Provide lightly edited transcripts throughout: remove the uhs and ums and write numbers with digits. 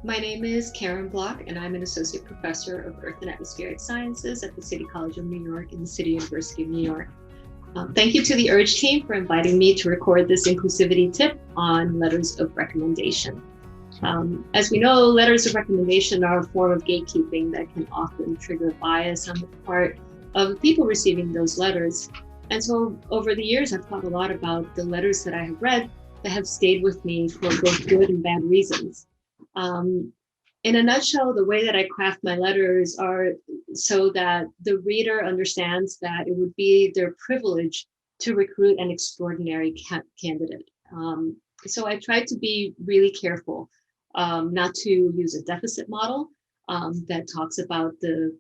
My name is Karin Block, and I'm an associate professor of Earth and Atmospheric Sciences at the City College of New York and the City University of New York. Thank you to the URGE team for inviting me to record this inclusivity tip on letters of recommendation. As we know, letters of recommendation are a form of gatekeeping that can often trigger bias on the part of people receiving those letters. And so over the years, I've thought a lot about the letters that I have read that have stayed with me for both good and bad reasons. In a nutshell, the way that I craft my letters are so that the reader understands that it would be their privilege to recruit an extraordinary candidate. So I try to be really careful not to use a deficit model that talks about the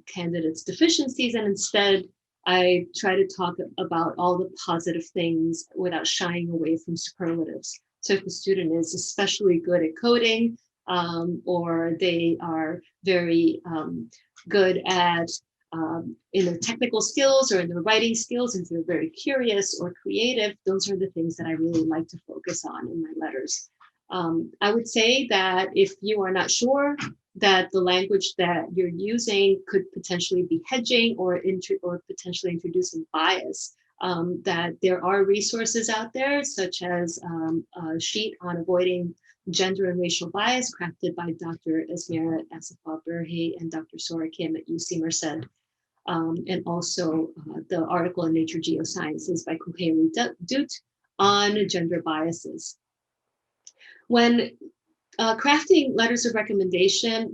candidate's deficiencies, and instead I try to talk about all the positive things without shying away from superlatives. So if a student is especially good at coding, or they are very good at in their technical skills or in their writing skills, if they're very curious or creative, those are the things that I really like to focus on in my letters. I would say that if you are not sure that the language that you're using could potentially be hedging or potentially introducing bias, that there are resources out there, such as a sheet on avoiding gender and racial bias crafted by Dr. Esmera Asafal-Berhe and Dr. Sora Kim at UC Merced. And also the article in Nature Geosciences by Kuheri Dut on gender biases. When crafting letters of recommendation,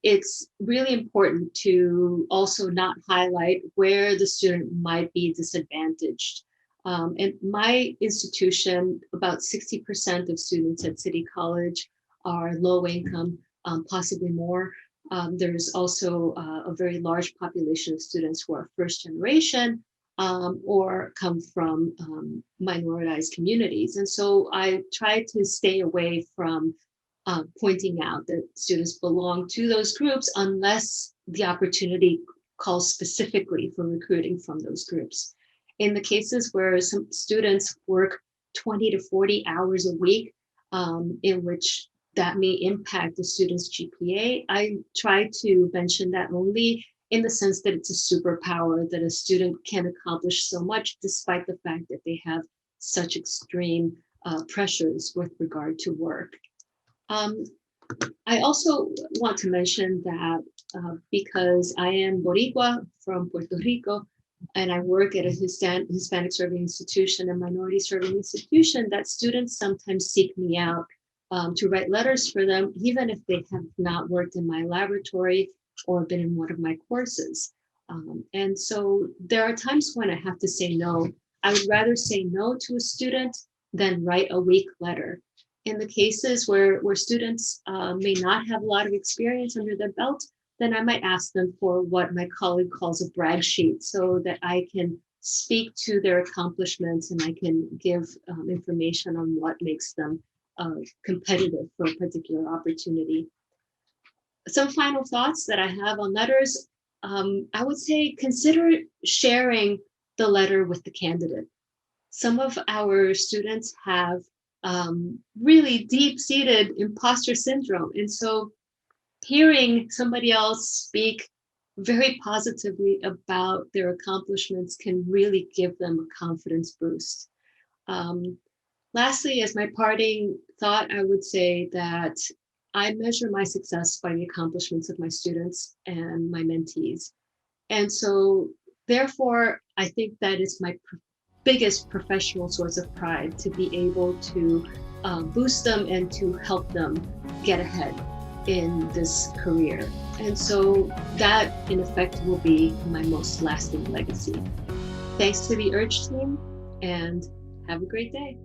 it's really important to also not highlight where the student might be disadvantaged. In my institution, about 60% of students at City College are low income, possibly more. There's also a very large population of students who are first generation or come from minoritized communities. And so I try to stay away from pointing out that students belong to those groups unless the opportunity calls specifically for recruiting from those groups. In the cases where some students work 20 to 40 hours a week, in which that may impact the student's GPA, I try to mention that only in the sense that it's a superpower, that a student can accomplish so much despite the fact that they have such extreme pressures with regard to work. I also want to mention that because I am Boricua from Puerto Rico, and I work at a Hispanic serving institution and minority serving institution, that students sometimes seek me out to write letters for them, even if they have not worked in my laboratory or been in one of my courses. And so there are times when I have to say no. I would rather say no to a student than write a weak letter. In the cases where students may not have a lot of experience under their belt, then I might ask them for what my colleague calls a brag sheet, so that I can speak to their accomplishments and I can give information on what makes them competitive for a particular opportunity. Some final thoughts that I have on letters. I would say consider sharing the letter with the candidate. Some of our students have really deep-seated imposter syndrome. And so hearing somebody else speak very positively about their accomplishments can really give them a confidence boost. Lastly, as my parting thought, I would say that I measure my success by the accomplishments of my students and my mentees. And so therefore, I think that is my biggest professional source of pride, to be able to boost them and to help them get ahead in this career. And so that, in effect, will be my most lasting legacy. Thanks to the URGE team, and have a great day.